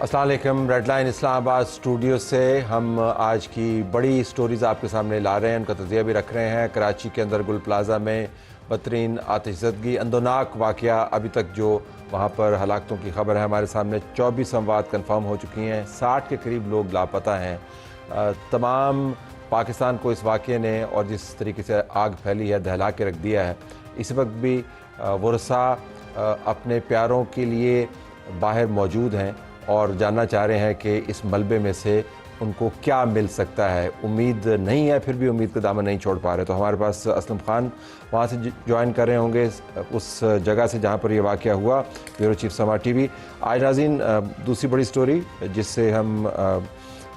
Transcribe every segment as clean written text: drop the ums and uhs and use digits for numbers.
अस्सलाम वालेकुम। Red line Islamabad studio से हम आज की बड़ी स्टोरीज़ आपके सामने ला रहे हैं, उनका तजिया भी रख रहे हैं। कराची के अंदर गुल प्लाजा में बदतरीन आतिशज़दगी, अंदोनाक वाक़या, अभी तक जो वहाँ पर हलाकतों की खबर है हमारे सामने 24 अमवात कन्फर्म हो चुकी हैं, 60 के करीब लोग लापता हैं। तमाम पाकिस्तान को इस वाक़े ने और जिस तरीके से आग फैली है दहला के रख दिया है। इस वक्त भी वर्सा अपने प्यारों के लिए बाहर मौजूद हैं और जानना चाह रहे हैं कि इस मलबे में से उनको क्या मिल सकता है। उम्मीद नहीं है, फिर भी उम्मीद का दामन नहीं छोड़ पा रहे। तो हमारे पास असलम खान वहाँ से ज्वाइन कर रहे होंगे, उस जगह से जहाँ पर ये वाक़या हुआ। ब्यूरो चीफ समा टीवी। आज नाज़रीन दूसरी बड़ी स्टोरी जिससे हम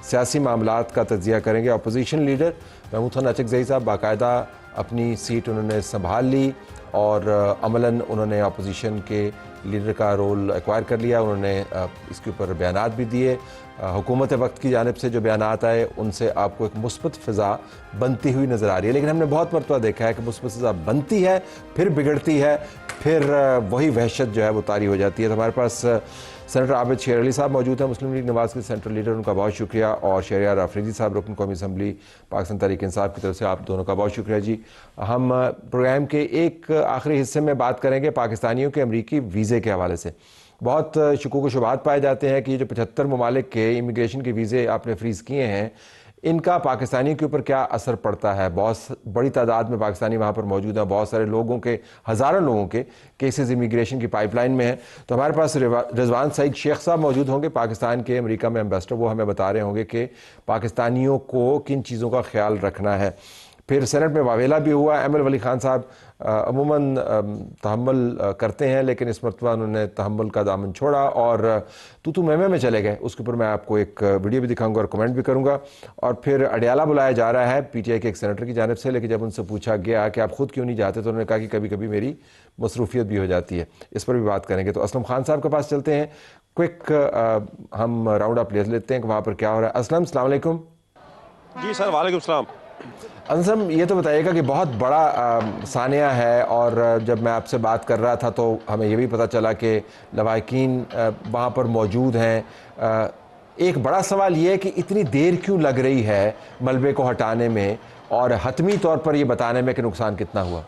सियासी मामलात का तजिया करेंगे। अपोजिशन लीडर महमूद खान अचकज़ई साहब बाकायदा अपनी सीट उन्होंने संभाल ली और अमलन उन्होंने अपोजिशन के लीडर का रोल एक्वायर कर लिया। उन्होंने इसके ऊपर बयानात भी दिए। हुकूमत वक्त की जानिब से जो बयानात आए उनसे आपको एक मुस्बत फ़िज़ा बनती हुई नज़र आ रही है, लेकिन हमने बहुत मरतबा देखा है कि मुस्बत फ़िज़ा बनती है, फिर बिगड़ती है, फिर वही वहशत जो है वो तारी हो जाती है। तो हमारे पास सेनेटर आबिद शेर अली साहब मौजूद हैं, मुस्लिम लीग नवाज़ के सेंट्रल लीडर, उनका बहुत शुक्रिया। और शहरियार अफरीदी साहब रुकन कौमी असम्बली पाकिस्तान तहरीक इंसाफ की तरफ से आप दोनों का बहुत शुक्रिया जी। हम प्रोग्राम के एक आखिरी हिस्से में बात करेंगे पाकिस्तानियों के अमरीकी वीज़े के हवाले से। बहुत शकूक व शुबहात पाए जाते हैं कि ये जो 75 ममालिक के इमिग्रेशन के वीज़े आपने फ्रीज़ किए हैं, इनका पाकिस्तानियों के ऊपर क्या असर पड़ता है। बहुत बड़ी तादाद में पाकिस्तानी वहाँ पर मौजूद हैं, बहुत सारे लोगों के, हज़ारों लोगों के केसेस इमिग्रेशन की पाइपलाइन में हैं। तो हमारे पास रिजवान सईद शेख साहब मौजूद होंगे, पाकिस्तान के अमेरिका में एम्बेसडर। वो हमें बता रहे होंगे कि पाकिस्तानियों को किन चीज़ों का ख्याल रखना है। फिर सेनेट में वावेला भी हुआ। एम एल वली खान साहब अमूमन तहम्मुल करते हैं, लेकिन इस मरतबा उन्होंने तहम्मुल का दामन छोड़ा और तू महमे में चले गए। उसके ऊपर मैं आपको एक वीडियो भी दिखाऊंगा और कमेंट भी करूंगा। और फिर अडियाला बुलाया जा रहा है पीटीआई के एक सेनेटर की जानिब से, लेकिन जब उनसे पूछा गया कि आप खुद क्यों नहीं जाते, तो उन्होंने कहा कि कभी कभी मेरी मसरूफियत भी हो जाती है। इस पर भी बात करेंगे। तो असलम खान साहब के पास चलते हैं। क्विक हम राउंड अप ले लेते हैं कि वहाँ पर क्या हो रहा है। असलम अस्सलाम वालेकुम। जी सर, वालेकुम सलाम। अंसम, ये तो बताइएगा कि बहुत बड़ा सानिया है, और जब मैं आपसे बात कर रहा था तो हमें ये भी पता चला कि लवाकिन वहाँ पर मौजूद हैं। एक बड़ा सवाल ये है कि इतनी देर क्यों लग रही है मलबे को हटाने में और हतमी तौर पर ये बताने में कि नुकसान कितना हुआ।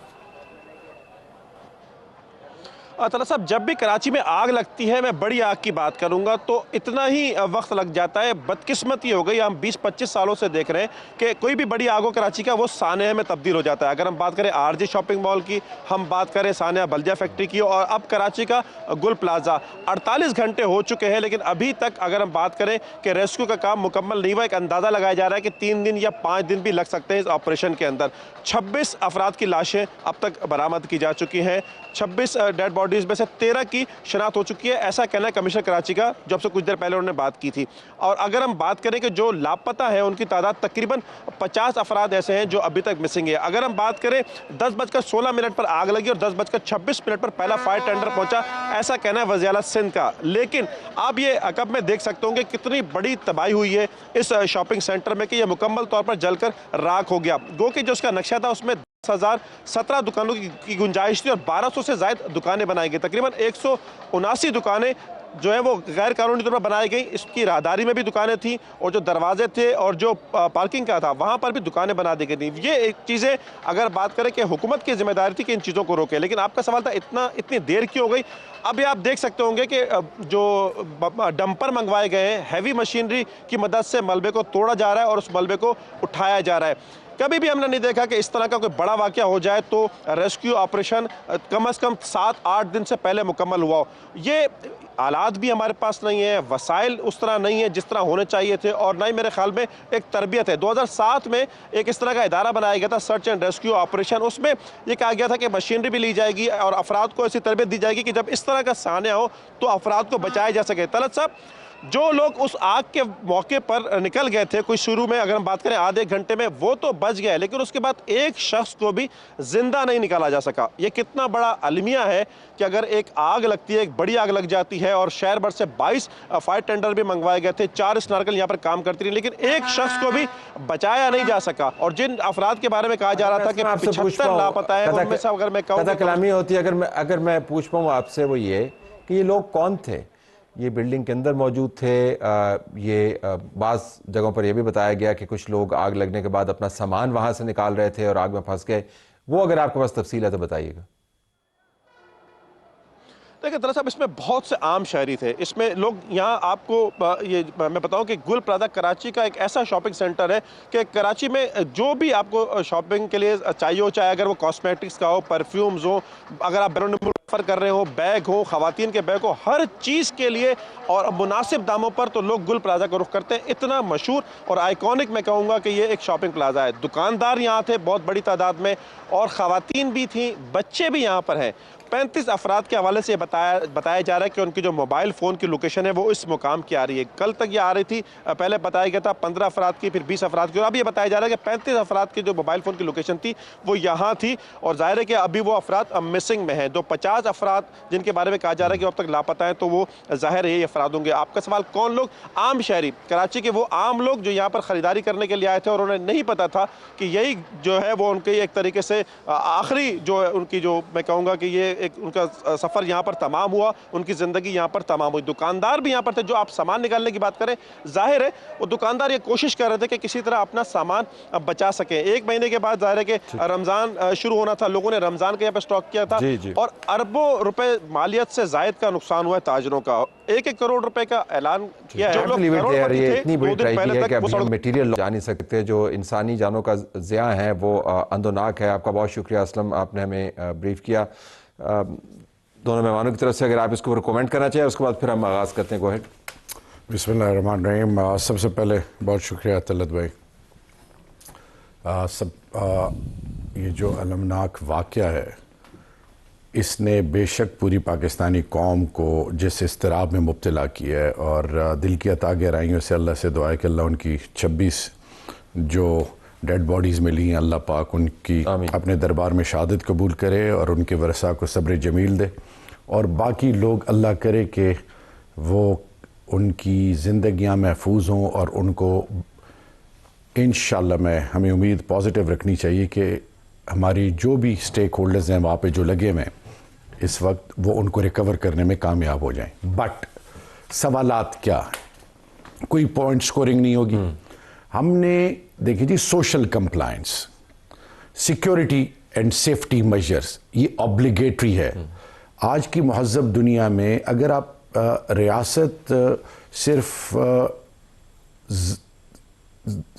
तला साहब, जब भी कराची में आग लगती है, मैं बड़ी आग की बात करूंगा, तो इतना ही वक्त लग जाता है। बदकिस्मती हो गई, हम 20-25 सालों से देख रहे हैं कि कोई भी बड़ी आग हो कराची का, वो सानिया में तब्दील हो जाता है। अगर हम बात करें आरजे शॉपिंग मॉल की, हम बात करें सानिया बल्दिया फैक्ट्री की, और अब कराची का गुल प्लाजा, 48 घंटे हो चुके हैं, लेकिन अभी तक अगर हम बात करें कि रेस्क्यू का काम मुकम्मल नहीं हुआ। एक अंदाज़ा लगाया जा रहा है कि 3 दिन या 5 दिन भी लग सकते हैं इस ऑपरेशन के अंदर। 26 अफराद की लाशें अब तक बरामद की जा चुकी हैं। 26 डेड बॉडीज़ में से 13 की शनाख्त हो चुकी है, ऐसा कहना है कमिश्नर कराची का, जब से कुछ देर पहले उन्होंने बात की थी। और अगर हम बात करें कि जो लापता है उनकी तादाद तकरीबन 50 अफराद ऐसे हैं जो अभी तक मिसिंग है। अगर हम बात करें 10:16 पर आग लगी और 10:26 पर पहला फायर टेंडर पहुंचा, ऐसा कहना है वज़ीर आला सिंध का। लेकिन आप ये अकब में देख सकते होंगे कितनी बड़ी तबाही हुई है इस शॉपिंग सेंटर में कि यह मुकम्मल तौर पर जलकर राख हो गया। गो कि जो उसका नक्शा था उसमें 10,017 दुकानों की गुंजाइश थी और 1200 से ज़ायद दुकानें बनाई गई। तकरीबन 179 दुकानें जो है वो गैर कानूनी तौर पर बनाई गई। इसकी राहदारी में भी दुकानें थी, और जो दरवाजे थे और जो पार्किंग का था वहाँ पर भी दुकानें बना दी गई थी। ये एक चीज़ें अगर बात करें कि हुकूमत की जिम्मेदारी थी कि इन चीज़ों को रोके, लेकिन आपका सवाल था इतनी देर क्यों हो गई। अब ये आप देख सकते होंगे कि जो डंपर मंगवाए गए हैं, हैवी मशीनरी की मदद से मलबे को तोड़ा जा रहा है और उस मलबे को उठाया जा रहा है। कभी भी हमने नहीं देखा कि इस तरह का कोई बड़ा वाक़या हो जाए तो रेस्क्यू ऑपरेशन कम से कम 7-8 दिन से पहले मुकम्मल हुआ हो। ये आलात भी हमारे पास नहीं है, वसाइल उस तरह नहीं है जिस तरह होने चाहिए थे, और ना ही मेरे ख्याल में एक तरबियत है। 2007 में एक इस तरह का इदारा बनाया गया था, सर्च एंड रेस्क्यू ऑपरेशन। उसमें यह कहा गया था कि मशीनरी भी ली जाएगी और अफराद को ऐसी तरबियत दी जाएगी कि जब इस तरह का सानिया हो तो अफराद को बचाया जा सके। तलत साहब, जो लोग उस आग के मौके पर निकल गए थे, कुछ शुरू में अगर हम बात करें आधे घंटे में, वो तो बच गए, लेकिन उसके बाद एक शख्स को भी जिंदा नहीं निकाला जा सका। ये कितना बड़ा अलमिया है कि अगर एक आग लगती है, एक बड़ी आग लग जाती है, और शहर भर से 22 फायर टेंडर भी मंगवाए गए थे, 4 स्नार्कल यहाँ पर काम करती रही, लेकिन एक शख्स को भी बचाया नहीं जा सका। और जिन अफराद के बारे में कहा जा रहा था कि 75 लापता है, उनमें से अगर मैं कहूँ कलामी होती है, अगर मैं पूछ पाऊँ आपसे, वो ये कि ये लोग कौन थे, ये बिल्डिंग के अंदर मौजूद थे। बाज़ जगहों पर यह भी बताया गया कि कुछ लोग आग लगने के बाद अपना सामान वहाँ से निकाल रहे थे और आग में फंस गए। वो अगर आपके पास तफसील है तो बताइएगा। देखिए दरअसल इसमें बहुत से आम शहरी थे। इसमें लोग यहाँ आपको ये मैं बताऊँ कि गुल प्लाजा कराची का एक ऐसा शॉपिंग सेंटर है कि कराची में जो भी आपको शॉपिंग के लिए चाहिए हो, चाहे अगर वो कॉस्मेटिक्स का हो, परफ्यूम्स हो, अगर आप बैरून सफ़र कर रहे हो, बैग हो, ख़वातीन के बैग हो, हर चीज़ के लिए और मुनासिब दामों पर तो लोग गुल प्लाजा का रुख करते हैं। इतना मशहूर और आइकॉनिक मैं कहूँगा कि ये एक शॉपिंग प्लाजा है। दुकानदार यहाँ थे बहुत बड़ी तादाद में और ख़वातीन भी थी, बच्चे भी यहाँ पर हैं। 35 अफराद के हवाले से बताया जा रहा है कि उनकी जो मोबाइल फ़ोन की लोकेशन है वो इस मुकाम की आ रही है। कल तक ये आ रही थी, पहले बताया गया था 15 अफराद की, फिर 20 अफराद की, और अब ये बताया जा रहा है कि 35 अफराद की जो मोबाइल फ़ोन की लोकेशन थी वो यहाँ थी। और ज़ाहिर है कि अभी वो अफराद मिसिंग में हैं। जो 50 अफराद जिनके बारे में कहा जा रहा है कि अब तक लापता हैं, तो वो ज़ाहिर है यही अफराद होंगे। आपका सवाल कौन लोग? आम शहरी, कराची के वो आम लोग जो यहाँ पर ख़रीदारी करने के लिए आए थे और उन्हें नहीं पता था कि यही जो है वो उनके एक तरीके से आखिरी जो है उनकी, जो मैं कहूँगा कि ये एक उनका सफ़र यहाँ पर तमाम हुआ, उनकी ज़िंदगी यहाँ पर तमाम हुई। दुकानदार भी यहाँ पर थे। जो आप सामान निकालने की बात करें, जाहिर है वो दुकानदार ये कोशिश कर रहे थे कि किसी तरह अपना सामान बचा सकें। 1 महीने के बाद जाहिर है कि रमज़ान शुरू होना था, लोगों ने रमज़ान के यहाँ पर स्टॉक किया था और अरबों रुपए मालियत से ज़ायद का नुकसान हुआ है ताजरों का। 1-1 करोड़ रुपए का ऐलान किया है। ये इतनी बड़ी ट्रेजेडी है कि अभी हम मटीरियल जा नहीं सकते। जो इंसानी जानों का ज़िया है वो अंदोनाक है। आपका बहुत शुक्रिया असलम, आपने हमें ब्रीफ किया। दोनों मेहमानों की तरफ से अगर आप इसके ऊपर कमेंट करना चाहें, उसके बाद फिर हम आगाज़ करते हैं। Go ahead. बिस्मिल्लाहिर्रहमानिर्रहीम। सबसे पहले बहुत शुक्रिया तलत भाई। ये जो अलमनाक वाक़या है, इसने बेशक पूरी पाकिस्तानी कौम को जिस इस्तराब में मुब्तला किया है, और दिल की अता गहराइयों से अल्लाह से दुआ है कि अल्लाह उनकी 26 जो डेड बॉडीज़ मिली हैं, अल्लाह पाक उनकी अपने दरबार में शहादत कबूल करे और उनके वरसा को सब्र जमील दे। और बाकी लोग अल्लाह करे कि वो उनकी ज़िंदगियाँ महफूज हों और उनको इंशाअल्लाह हमें उम्मीद पॉजिटिव रखनी चाहिए कि हमारी जो भी स्टेक होल्डर्स हैं वहाँ पे जो लगे हुए हैं इस वक्त, वो उनको रिकवर करने में कामयाब हो जाएं। बट सवालात क्या है? कोई पॉइंट स्कोरिंग नहीं होगी। हमने देखिए जी, social compliance, security and safety measures, ये ऑब्लिगेटरी है। आज की महज़ब दुनिया में अगर आप रियासत सिर्फ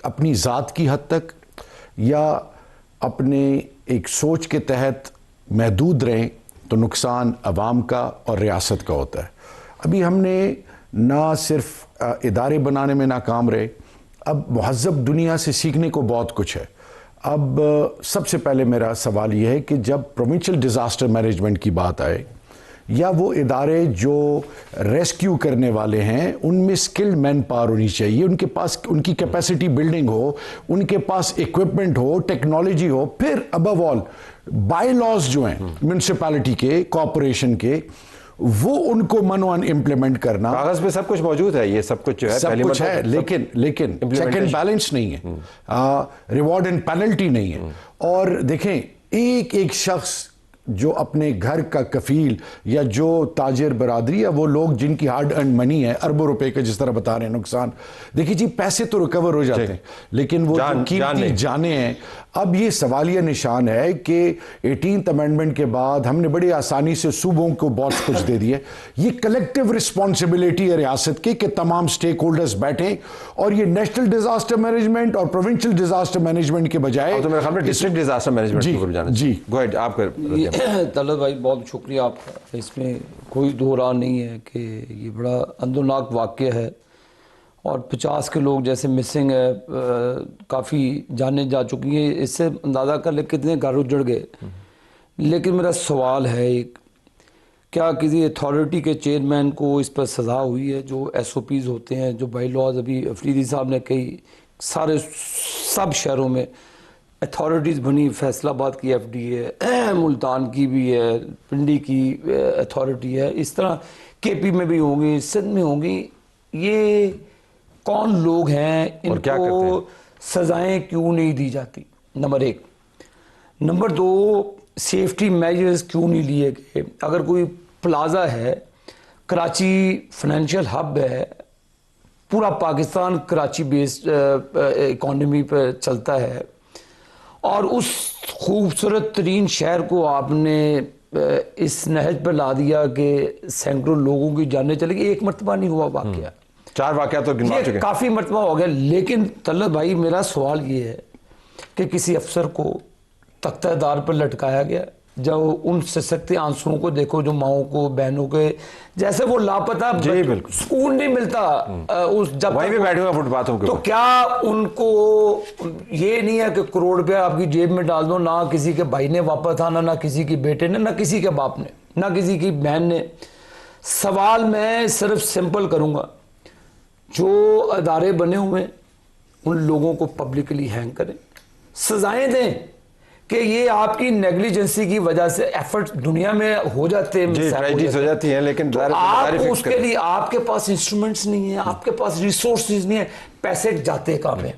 अपनी ज़ात की हद तक या अपने एक सोच के तहत महदूद रहें तो नुकसान अवाम का और रियासत का होता है। अभी हमने ना सिर्फ इदारे बनाने में नाकाम रहे, अब महज़ब दुनिया से सीखने को बहुत कुछ है। अब सबसे पहले मेरा सवाल यह है कि जब प्रोविंशियल डिज़ास्टर मैनेजमेंट की बात आए या वो इदारे जो रेस्क्यू करने वाले हैं, उनमें स्किल्ड मैन पावर होनी चाहिए, उनके पास उनकी कैपेसिटी बिल्डिंग हो, उनके पास इक्विपमेंट हो, टेक्नोलॉजी हो। फिर अबव ऑल बाय लॉज जो हैं म्यूनिसिपैलिटी के, कॉरपोरेशन के, वो उनको मनोन इम्प्लीमेंट करना। कागज पे सब कुछ मौजूद है, ये सब कुछ जो है सब कुछ है, लेकिन चेक एंड बैलेंस नहीं है, रिवॉर्ड एंड पेनल्टी नहीं है। और देखें, एक एक शख्स जो अपने घर का कफील या जो ताजिर बरादरी या वो लोग जिनकी हार्ड अर्न मनी है, अरबों रुपए का जिस तरह बता रहे हैं नुकसान, देखिए जी पैसे तो रिकवर हो जाते हैं लेकिन वो जो कीमती जाने हैं। अब ये सवालिया निशान है कि 18th अमेंडमेंट के बाद हमने बड़ी आसानी से सूबों को बहुत कुछ दे दिया। ये कलेक्टिव रिस्पॉन्सिबिलिटी है रियासत की कि तमाम स्टेक होल्डर्स बैठें और ये नेशनल डिजास्टर मैनेजमेंट और प्रोविंशियल डिजास्टर मैनेजमेंट के बजाय तो मेरे ख्याल में डिस्ट्रिक्ट डिजास्टर मैनेजमेंट जी गो अहेड। आप तलत भाई बहुत शुक्रिया आपका। इसमें कोई दो राह नहीं है कि ये बड़ा अंदरनाक वाक़या है और 50 के लोग जैसे मिसिंग है, काफ़ी जाने जा चुकी हैं। इससे अंदाज़ा कर ले कितने घर उजड़ गए। लेकिन मेरा सवाल है एक, क्या किसी अथॉरिटी के चेयरमैन को इस पर सज़ा हुई है? जो SOPs होते हैं, जो बाई लॉज, अभी अफरीदी साहब ने कही सारे सब शहरों में अथॉरिटीज़ बनी, फैसलाबाद की FDA, मुल्तान की भी है, पिंडी की अथॉरिटी है, इस तरह KP में भी होंगी, सिंध में होंगी। ये कौन लोग हैं, इनको सजाएं क्यों नहीं दी जाती? नंबर 1। नंबर 2, सेफ्टी मेजर्स क्यों नहीं लिए गए? अगर कोई प्लाजा है, कराची फाइनेंशियल हब है, पूरा पाकिस्तान कराची बेस्ड इकोनॉमी पर चलता है, और उस खूबसूरत तरीन शहर को आपने इस नहज पर ला दिया कि सैकड़ों लोगों की जानें चली गई। एक मरतबा नहीं हुआ वाकया, 4 वाकया तो गिनवा चुके ये हैं। काफ़ी मरतबा हो गया। लेकिन तलत भाई, मेरा सवाल ये है कि किसी अफसर को तख्तादार पर लटकाया गया, जब उन सशक्ति आंसुओं को देखो, जो माओं को, बहनों के जैसे वो लापता, जी बिल्कुल, सुकून नहीं मिलता उस जब वहीं भी बैठे हुए फुटपाथों के तो ऊपर। क्या उनको ये नहीं है कि करोड़ रुपया आपकी जेब में डाल दो, ना किसी के भाई ने वापस आना, ना किसी के बेटे ने, ना किसी के बाप ने, ना किसी की बहन ने। सवाल मैं सिर्फ सिंपल करूंगा, जो अदारे बने हुए हैं उन लोगों को पब्लिकली हैंग करें, सजाएं दें कि ये आपकी नेग्लिजेंसी की वजह से एफर्ट दुनिया में हो जाते हैं, जी, ट्रेजेडीज हो जाती हैं, लेकिन तो ज़ाहिर है आप जिम्मेदारी फिक्स उसके करें। लिए आपके पास इंस्ट्रूमेंट्स नहीं है, आपके पास रिसोर्सेज नहीं है, पैसे जाते कहाँ पे?